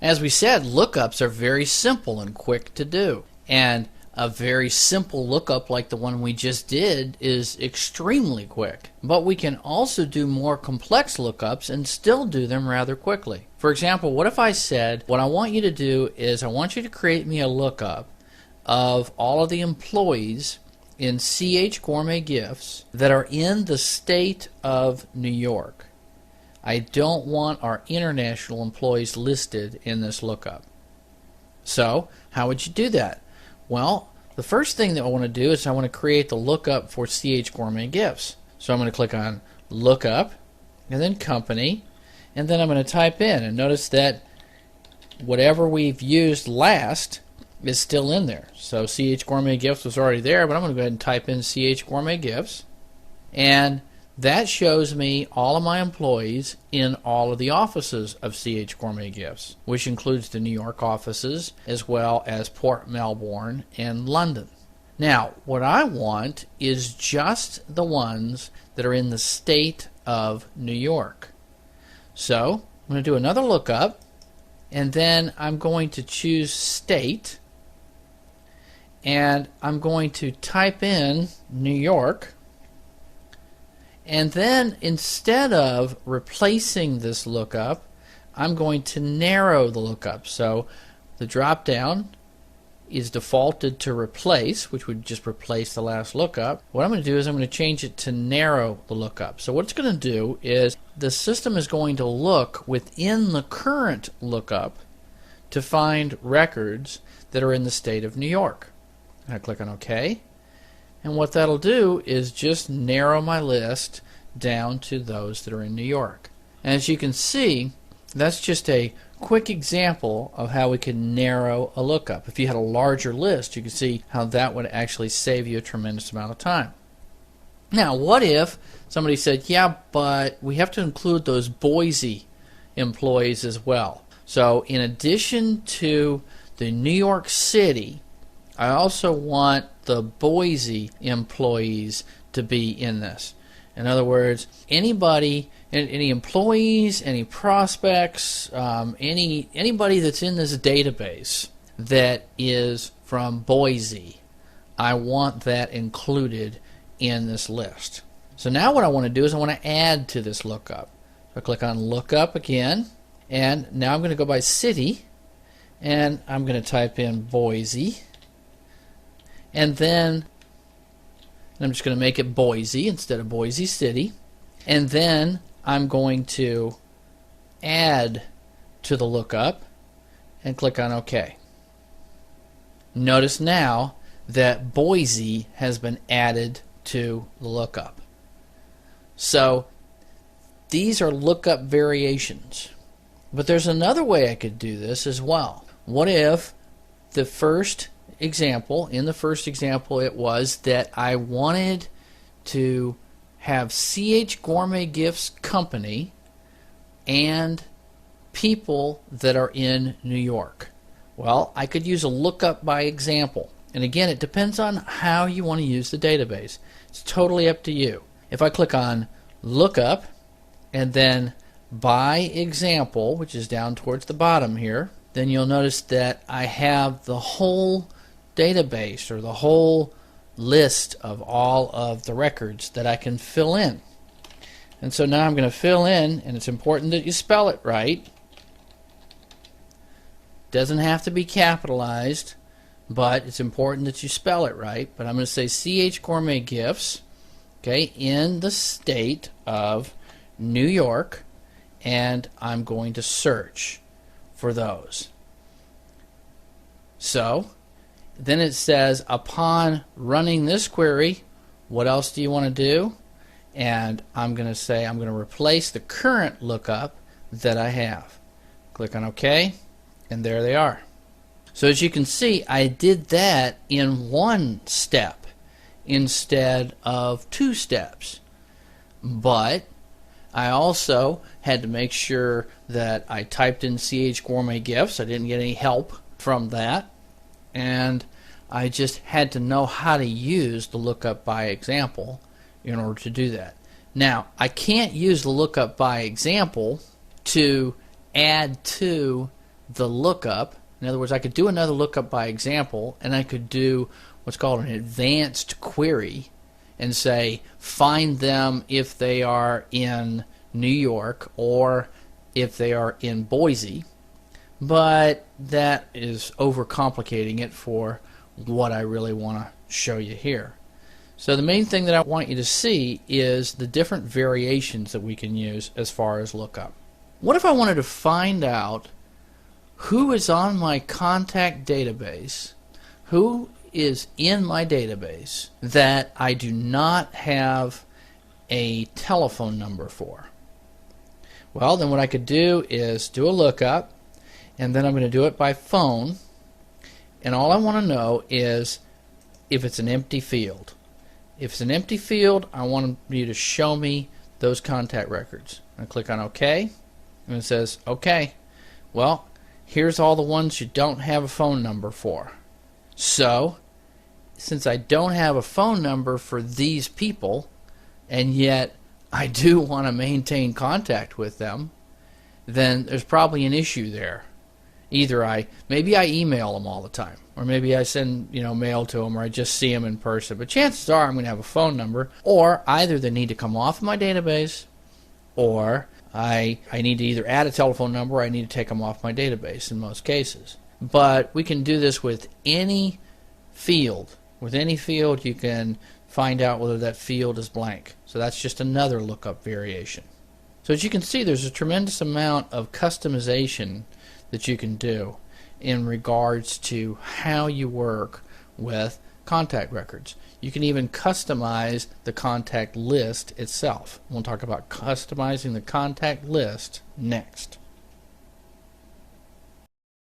As we said, lookups are very simple and quick to do. And a very simple lookup like the one we just did is extremely quick. But we can also do more complex lookups and still do them rather quickly. For example, what if I said, what I want you to do is I want you to create me a lookup of all of the employees in CH Gourmet Gifts that are in the state of New York. I don't want our international employees listed in this lookup. So, how would you do that? Well, the first thing that I want to do is I want to create the lookup for CH Gourmet Gifts. So I'm going to click on Lookup, and then Company, and then I'm going to type in, and notice that whatever we've used last is still in there. So CH Gourmet Gifts was already there, but I'm going to go ahead and type in CH Gourmet Gifts, and that shows me all of my employees in all of the offices of CH Gourmet Gifts, which includes the New York offices as well as Port Melbourne and London. Now, what I want is just the ones that are in the state of New York. So, I'm going to do another lookup, and then I'm going to choose State, and I'm going to type in New York. And then instead of replacing this lookup, I'm going to narrow the lookup. So the drop down is defaulted to replace, which would just replace the last lookup. What I'm going to do is I'm going to change it to narrow the lookup. So what it's going to do is the system is going to look within the current lookup to find records that are in the state of New York. I click on OK. And what that'll do is just narrow my list down to those that are in New York. And as you can see, that's just a quick example of how we can narrow a lookup. If you had a larger list, you can see how that would actually save you a tremendous amount of time. Now, what if somebody said, yeah, but we have to include those Boise employees as well. So in addition to the New York City, I also want the Boise employees to be in this. In other words, anybody, any employees, any prospects, anybody that's in this database that is from Boise, I want that included in this list. So now what I want to do is I want to add to this lookup. So I click on Lookup again, and now I'm going to go by city, and I'm going to type in Boise. And then I'm just going to make it Boise instead of Boise City. And then I'm going to add to the lookup and click on OK. Notice now that Boise has been added to the lookup. So these are lookup variations. But there's another way I could do this as well. What if the first example, in the first example, it was that I wanted to have CH Gourmet Gifts Company and people that are in New York. Well, I could use a lookup by example. And again, it depends on how you want to use the database. It's totally up to you. If I click on Lookup and then By Example, which is down towards the bottom here, then you'll notice that I have the whole database or the whole list of all of the records that I can fill in. And so now I'm going to fill in, and it's important that you spell it right. Doesn't have to be capitalized, but it's important that you spell it right. But I'm going to say CH Gourmet Gifts, okay, in the state of New York, and I'm going to search for those. So then it says, upon running this query, what else do you want to do? And I'm going to say I'm going to replace the current lookup that I have. Click on OK, and there they are. So as you can see, I did that in one step instead of 2 steps. But I also had to make sure that I typed in CH Gourmet Gifts. I didn't get any help from that. And I just had to know how to use the lookup by example in order to do that. Now, I can't use the lookup by example to add to the lookup. In other words, I could do another lookup by example, and I could do what's called an advanced query and say find them if they are in New York or if they are in Boise. But that is overcomplicating it for what I really want to show you here. So the main thing that I want you to see is the different variations that we can use as far as lookup. What if I wanted to find out who is on my contact database, who is in my database that I do not have a telephone number for? Well, then what I could do is do a lookup, and then I'm going to do it by phone, and all I want to know is if it's an empty field. If it's an empty field, I want you to show me those contact records. I click on OK, and it says, okay, well, here's all the ones you don't have a phone number for. So, since I don't have a phone number for these people, and yet I do want to maintain contact with them, then there's probably an issue there. Either maybe I email them all the time, or maybe I send mail to them, or I just see them in person. But chances are I'm going to have a phone number, or either they need to come off my database, or I need to either add a telephone number or I need to take them off my database in most cases. But we can do this with any field. With any field you can find out whether that field is blank. So that's just another lookup variation. So as you can see, there's a tremendous amount of customization that you can do in regards to how you work with contact records. You can even customize the contact list itself. We'll talk about customizing the contact list next.